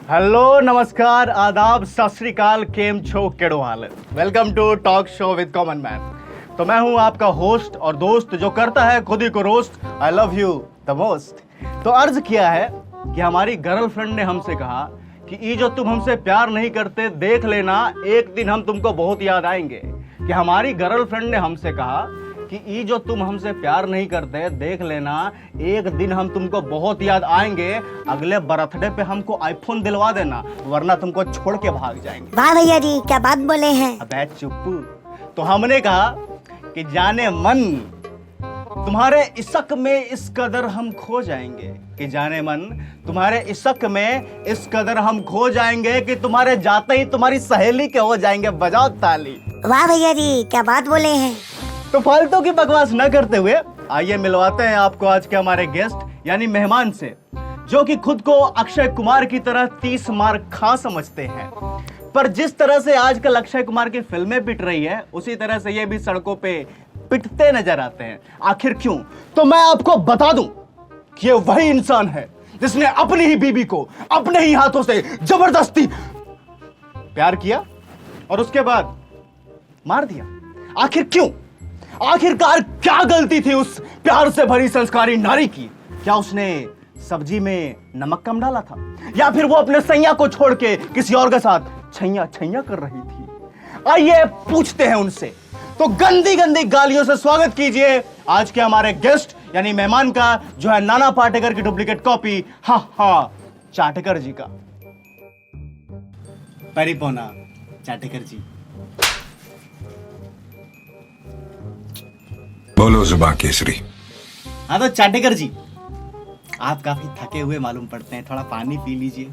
Hello, नमस्कार, आदाब, सत श्री अकाल, केम छो, केड़ो हाल है। Welcome to talk show with common man. तो मैं हूं आपका होस्ट और दोस्त जो करता है खुद ही को roast. I love you the most. तो अर्ज किया है कि हमारी गर्लफ्रेंड ने हमसे कहा कि ये जो तुम हमसे प्यार नहीं करते देख लेना, एक दिन हम तुमको बहुत याद आएंगे। कि हमारी गर्लफ्रेंड ने हमसे कहा कि ये जो तुम हमसे प्यार नहीं करते देख लेना, एक दिन हम तुमको बहुत याद आएंगे। अगले बर्थडे पे हमको आईफोन दिलवा देना, वरना तुमको छोड़ के भाग जाएंगे। वाह भैया जी, क्या बात बोले हैं। अबे चुप्पू। तो हमने कहा कि जाने मन तुम्हारे इश्क में इस कदर हम खो जाएंगे, कि जाने मन तुम्हारे इश्क में इस कदर हम खो जाएंगे कि तुम्हारे जाते ही तुम्हारी सहेली के हो जाएंगे। बजाओ ताली। वाह भैया जी, क्या बात बोले हैं। तो फालतू की बकवास न करते हुए आइए मिलवाते हैं आपको आज के हमारे गेस्ट यानी मेहमान से, जो कि खुद को अक्षय कुमार की तरह 30 मार खा समझते हैं। पर जिस तरह से आजकल अक्षय कुमार की फिल्में पिट रही है, उसी तरह से ये भी सड़कों पे पिटते नजर आते हैं। आखिर क्यों? तो मैं आपको बता दूं कि ये वही इंसान है जिसने अपनी ही बीबी को अपने ही हाथों से जबरदस्ती प्यार किया और उसके बाद मार दिया। आखिर क्यों? आखिरकार क्या गलती थी उस प्यार से भरी संस्कारी नारी की? क्या उसने सब्जी में नमक कम डाला था, या फिर वो अपने सैया को छोड़ के किसी और के साथ छैया छैया कर रही थी? आइए पूछते हैं उनसे। तो गंदी गंदी गालियों से स्वागत कीजिए आज के हमारे गेस्ट यानी मेहमान का, जो है नाना पाटेकर की डुप्लीकेट कॉपी, हाँ चाटेकर जी का। परिपोना चाटेकर जी। बोलो जुबान केसरी। हाँ तो चाटेकर जी, आप काफी थके हुए मालूम पड़ते हैं, थोड़ा पानी पी लीजिए।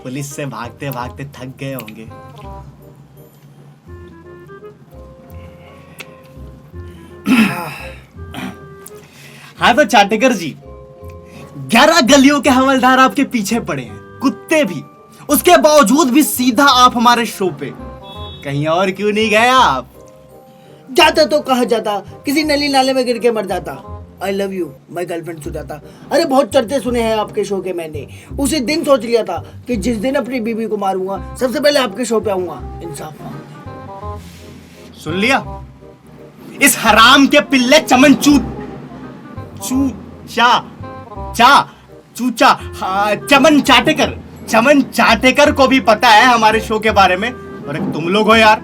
पुलिस से भागते भागते थक गए होंगे। हाँ तो चाटेकर जी, 11 गलियों के हवलदार आपके पीछे पड़े हैं, कुत्ते भी, उसके बावजूद भी सीधा आप हमारे शो पे। कहीं और क्यों नहीं गए आप? जाता तो कहा जाता, किसी नली नाले में गिर के मर जाता। I love you my girlfriend so जाता। अरे बहुत चर्चे सुने हैं आपके शो के। मैंने उसी दिन सोच लिया था कि जिस दिन अपनी बीबी को मारूंगा सबसे पहले आपके शो पे आऊंगा इंसाफ मांगने। सुन लिया? इस हराम के पिल्ले चमन चमन चाटेकर को भी पता है हमारे शो के बारे में। और तुम लोग हो यार,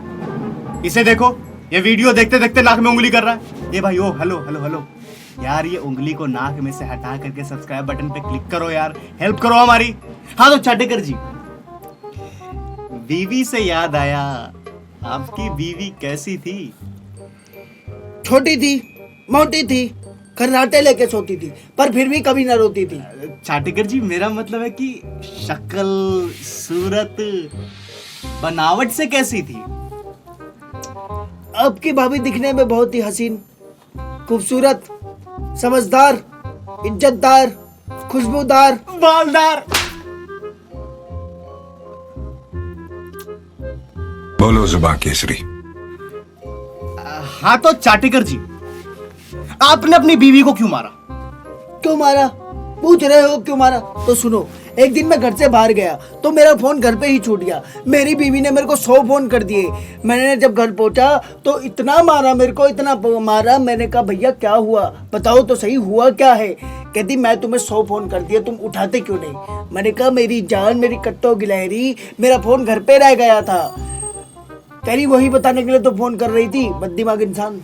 इसे देखो, ये वीडियो देखते देखते नाक में उंगली कर रहा है। ये भाई, ओ हेलो हेलो हेलो यार, ये उंगली को नाक में से हटा करके सब्सक्राइब बटन पे क्लिक करो यार, हेल्प करो हमारी। हाँ तो चाटेकर जी, बीवी से याद आया, आपकी बीवी कैसी थी? छोटी थी, मोटी थी, खर्राटे लेके सोती थी, पर फिर भी कभी ना रोती थी। चाटेकर जी, मेरा मतलब है कि शक्ल, सूरत, बनावट से कैसी थी? आपकी भाभी दिखने में बहुत ही हसीन, खूबसूरत, समझदार, इज्जतदार, खुशबूदार, बालदार। बोलो जुबान केसरी। हाँ तो चाटेकर जी, आपने अपनी बीवी को क्यों मारा? क्यों मारा पूछ रहे हो? क्यों मारा तो सुनो। एक दिन मैं घर से बाहर गया तो मेरा फोन घर पे ही छूट गया। मेरी बीवी ने मेरे को 100 फोन कर दिए। मैंने जब घर पहुंचा तो इतना मारा मेरे को, इतना मारा। मैंने कहा भैया क्या हुआ, बताओ तो सही, हुआ क्या है? कहती मैं तुम्हें 100 फोन कर दिए, तुम उठाते क्यों नहीं? मैंने कहा मेरी जान, मेरी कट्टो गिलहरी, मेरा फोन घर पे रह गया था। कह रही वही बताने के लिए तो फोन कर रही थी, बददिमाग इंसान।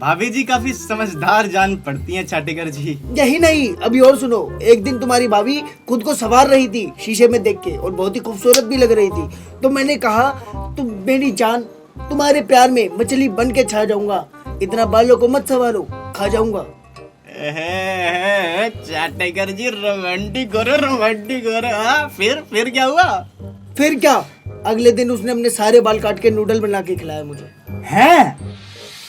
भाभी जी काफी समझदार जान पड़ती हैं चाटेकर जी। यही नहीं, अभी और सुनो। एक दिन तुम्हारी भाभी खुद को संवार रही थी शीशे में देख के, और बहुत ही खूबसूरत भी लग रही थी। तो मैंने कहा तुम मेरी जान, तुम्हारे प्यार में मछली बन के छा जाऊंगा, इतना बालों को मत संवारो, खा जाऊंगा। चाटेकर जी रोमांटिक हो रहे। फिर क्या हुआ? फिर क्या, अगले दिन उसने अपने सारे बाल काट के नूडल बना के खिलाया मुझे। हैं?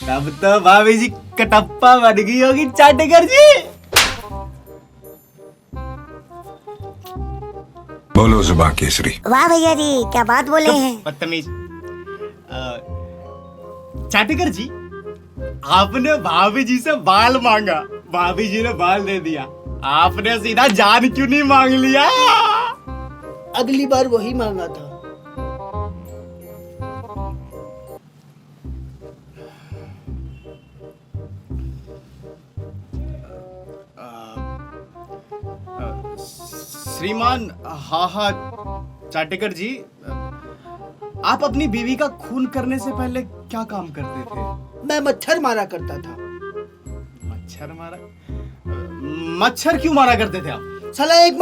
तब तो भाभी जी कटप्पा बन गई होगी चाटेकर जी। बोलो जुबान केसरी। वाह भैया जी, क्या बात बोले हैं। बदतमीज। चाटेकर जी, आपने भाभी जी से बाल मांगा, भाभी जी ने बाल दे दिया, आपने सीधा जान क्यों नहीं मांग लिया? अगली बार वही मांगा था। श्रीमान, हाँ हाँ चाटेकर जी, आप अपनी बीवी का खून करने से पहले क्या काम करते थे? मैं मच्छर मारा करता था। मच्छर मारा? मच्छर क्यों मारा करते थे आप? साला एक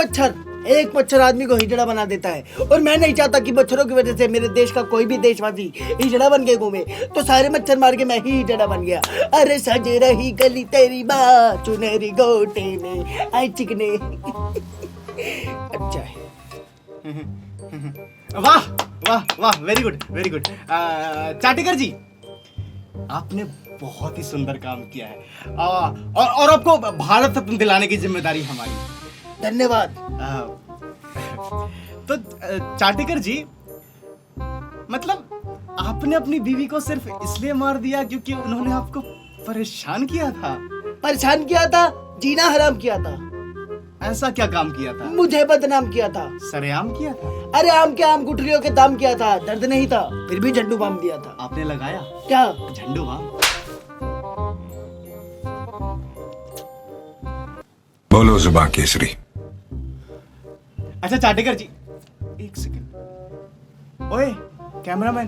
मच्छर आदमी को हिजड़ा बना देता है, और मैं नहीं चाहता कि मच्छरों की वजह से मेरे देश का कोई भी देशवासी हिजड़ा बन के घूमे। तो सारे मच्छर मार के मैं ही हिजड़ा बन गया। अरे सज रही गली तेरी बात चुनरी गोटे में आई चिकने। अच्छा है। वाह वाह वाह, वेरी गुड वेरी गुड। चाटेकर जी, आपने बहुत ही सुंदर काम किया है, और आपको भारत रत्न दिलाने की जिम्मेदारी हमारी। धन्यवाद। तो चाटेकर जी, मतलब आपने अपनी बीवी को सिर्फ इसलिए मार दिया क्योंकि उन्होंने आपको परेशान किया था? परेशान किया था, जीना हराम किया था। ऐसा क्या काम किया था? मुझे बदनाम किया था। सरेआम किया था? अरे आम के आम गुठलियों के दाम किया था, दर्द नहीं था, फिर भी झंडू बाम दिया था। आपने लगाया क्या? झंडू बाम? बोलो जुबां केसरी। अच्छा चाटेकर जी, एक सेकंड। ओए कैमरामैन,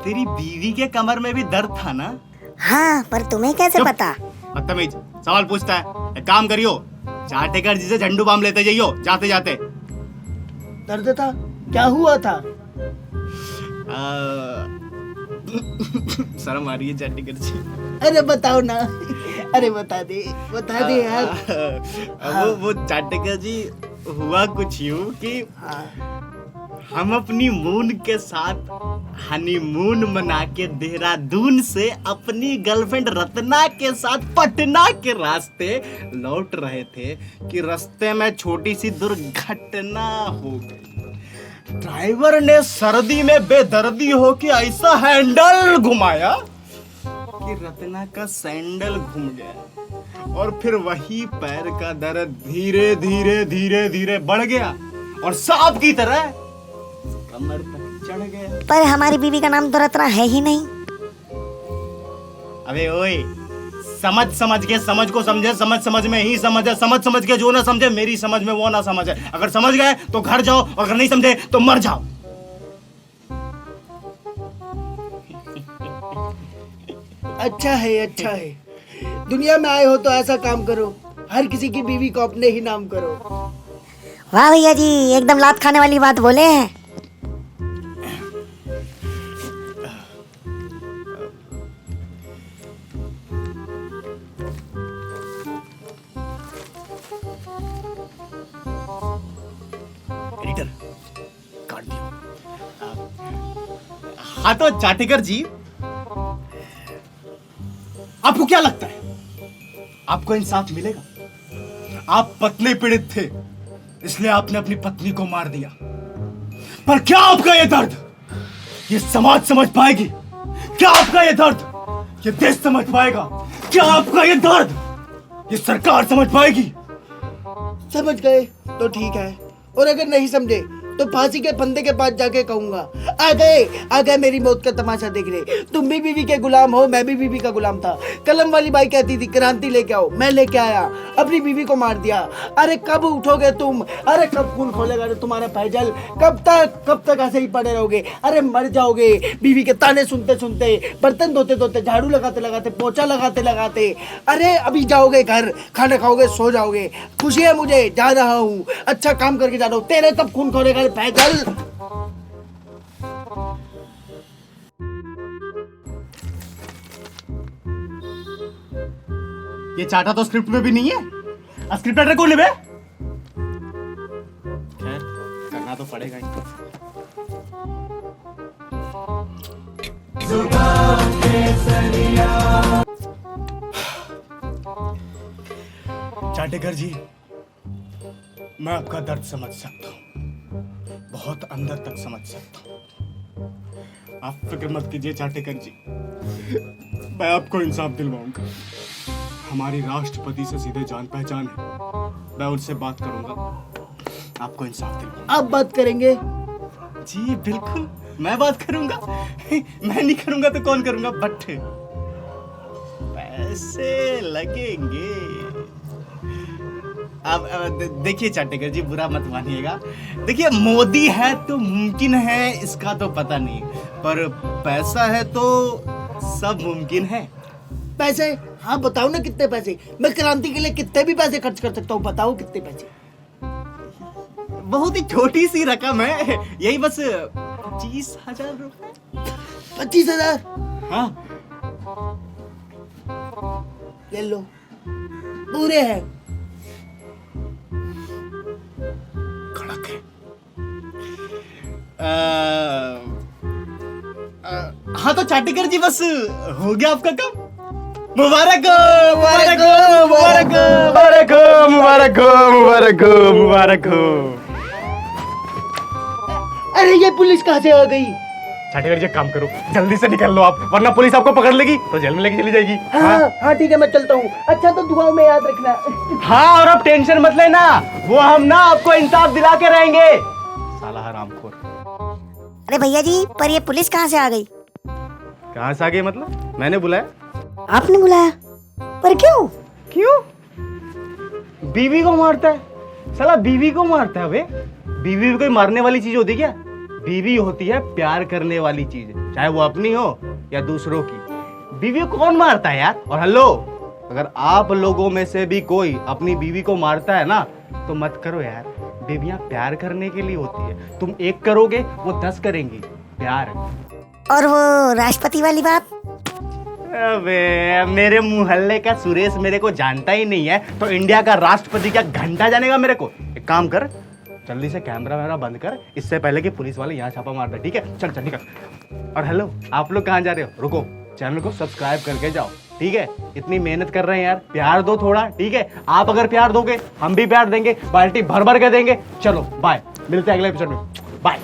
तेरी बीवी के कमर में भी दर्द था ना? हाँ, पर तुम्हें कैसे चुप। पता? बदतमीज, सवाल पूछता है। एक काम करियो, चाटेकर जी से झंडू बाम लेते जाइयो जाते जाते। दर्द था? क्या हुआ था? शर्म आ रही है चाटेकर जी। अरे बताओ ना। अरे बता दे यार। वो चाटेकर जी, हुआ कुछ यूं कि हाँ। हम अपनी मून के साथ हनीमून मना के देहरादून से अपनी गर्लफ्रेंड रत्ना के साथ पटना के रास्ते लौट रहे थे कि रास्ते में छोटी सी दुर्घटना हो गई। ड्राइवर ने सर्दी में बेदर्दी होके ऐसा हैंडल घुमाया कि रत्ना का सैंडल घूम गया, और फिर वही पैर का दर्द धीरे धीरे धीरे धीरे बढ़ गया और सांप की तरह कमर तक चढ़ गया। पर हमारी बीवी का नाम तो रत्ना है ही नहीं। अबे ओए, समझ समझ के समझ को समझे, समझ समझ में ही समझ है, समझ समझ के जो ना समझे मेरी समझ में वो ना समझ है। अगर समझ गए तो घर जाओ, अगर नहीं समझे तो मर जाओ। अच्छा है। दुनिया में आए हो तो ऐसा काम करो, हर किसी की बीवी को अपने ही नाम करो। वाह भैया जी, एकदम लात खाने वाली बात बोले हैं। एडिटर, काट दियो। हाँ तो चाटेकर जी, आपको क्या लगता है आपको इंसाफ मिलेगा? आप पत्नी पीड़ित थे, इसलिए आपने अपनी पत्नी को मार दिया, पर क्या आपका ये दर्द ये समाज समझ पाएगी? क्या आपका ये दर्द ये देश समझ पाएगा? क्या आपका ये दर्द ये सरकार समझ पाएगी? समझ गए तो ठीक है, और अगर नहीं समझे तो फांसी के फंदे के पास जाके कहूंगा, आ गए मेरी मौत का तमाशा देखने। तुम भी बीवी के गुलाम हो, मैं भी बीवी का गुलाम था। कलम वाली बाई कहती थी क्रांति लेके आओ, मैं लेके आया, अपनी बीवी को मार दिया। अरे कब उठोगे तुम? अरे कब खून खोलेगा तुम्हारा फैजल? कब तक ऐसे ही पड़े रहोगे? अरे मर जाओगे बीवी के ताने सुनते सुनते, बर्तन धोते धोते, झाड़ू लगाते लगाते, पोछा लगाते लगाते। अरे अभी जाओगे घर, खाना खाओगे, सो जाओगे। खुशी है मुझे, जा रहा हूँ, अच्छा काम करके जा रहा हूँ। तेरे तब खून खोलेगा फैजल। ये चाटा तो स्क्रिप्ट में भी नहीं है, स्क्रिप्ट राइटर कौन है बे? खैर, करना तो पड़ेगा ही। चाटेकर जी, मैं आपका दर्द समझ सकता हूँ, बहुत अंदर तक समझ सकता हूँ। आप फिक्र मत कीजिए चाटेकर जी, मैं आपको इंसाफ दिलवाऊंगा। हमारी राष्ट्रपति से सीधे जान पहचान है, मैं उनसे बात करूंगा, आपको इंसाफ दिलवाऊंगा। आप बात करेंगे? जी बिल्कुल, मैं बात करूंगा। मैं नहीं करूंगा तो कौन करूंगा, बट पैसे लगेंगे। अब देखिए चाटेकर जी, बुरा मत मानिएगा। देखिए मोदी है तो मुमकिन है, इसका तो पता नहीं, पर पैसा है तो सब मुमकिन है। पैसे? हाँ बताओ ना कितने पैसे, मैं क्रांति के लिए कितने भी पैसे खर्च कर सकता हूँ, बताओ कितने पैसे। बहुत ही छोटी सी रकम है, यही बस 25,000 रुपए। 25,000? हाँ ले लो, पूरे हैं। कड़क है। हाँ तो चाटेकर जी बस हो गया आपका काम। मुबारक हो, मुबारक हो, मुबारक हो, मुबारक हो, मुबारक हो, मुबारक हो, मुबारक हो। अरे ये पुलिस कहाँ से आ गई? चाटेकर जी काम करो, जल्दी से निकल लो आप, वरना पुलिस आपको पकड़ लेगी तो जेल में लेके चली जाएगी। हाँ हाँ ठीक है, मैं चलता हूँ। अच्छा तो दुआओं में याद रखना। हाँ और अब टेंशन मत लेना, वो हम ना आपको इंसाफ दिला के रहेंगे। साला हरामखोर। अरे भैया जी, पर ये पुलिस कहाँ से आ गई? कहाँ से आ गई मतलब? मैंने बुलाया। आपने बुलाया? पर क्यों? क्यों? बीवी को मारता है साला, बीवी को मारता है बे। बीवी भी कोई मारने वाली चीज होती है क्या? बीवी होती है प्यार करने वाली चीज, चाहे वो अपनी हो या दूसरों की। बीवी को कौन मारता है यार? और हेलो, अगर आप लोगों में से भी कोई अपनी बीवी को मारता है ना तो मत करो यार, बीवियां प्यार करने के लिए होती है। तुम एक करोगे वो 10 करेंगी, प्यार। और वो राष्ट्रपति वाली बात? अबे मेरे मोहल्ले का सुरेश मेरे को जानता ही नहीं है तो इंडिया का राष्ट्रपति क्या घंटा जानेगा मेरे को? एक काम कर, जल्दी से कैमरा वैमरा बंद कर, इससे पहले कि पुलिस वाले यहाँ छापा मार दे। ठीक है, चल चल निकल। और हेलो, आप लोग कहाँ जा रहे हो? रुको, चैनल को सब्सक्राइब करके जाओ। ठीक है, इतनी मेहनत कर रहे हैं यार, प्यार दो थोड़ा। ठीक है, आप अगर प्यार दोगे हम भी प्यार देंगे, बाल्टी भर भर के देंगे। चलो बाय, मिलते हैं अगले एपिसोड में। बाय।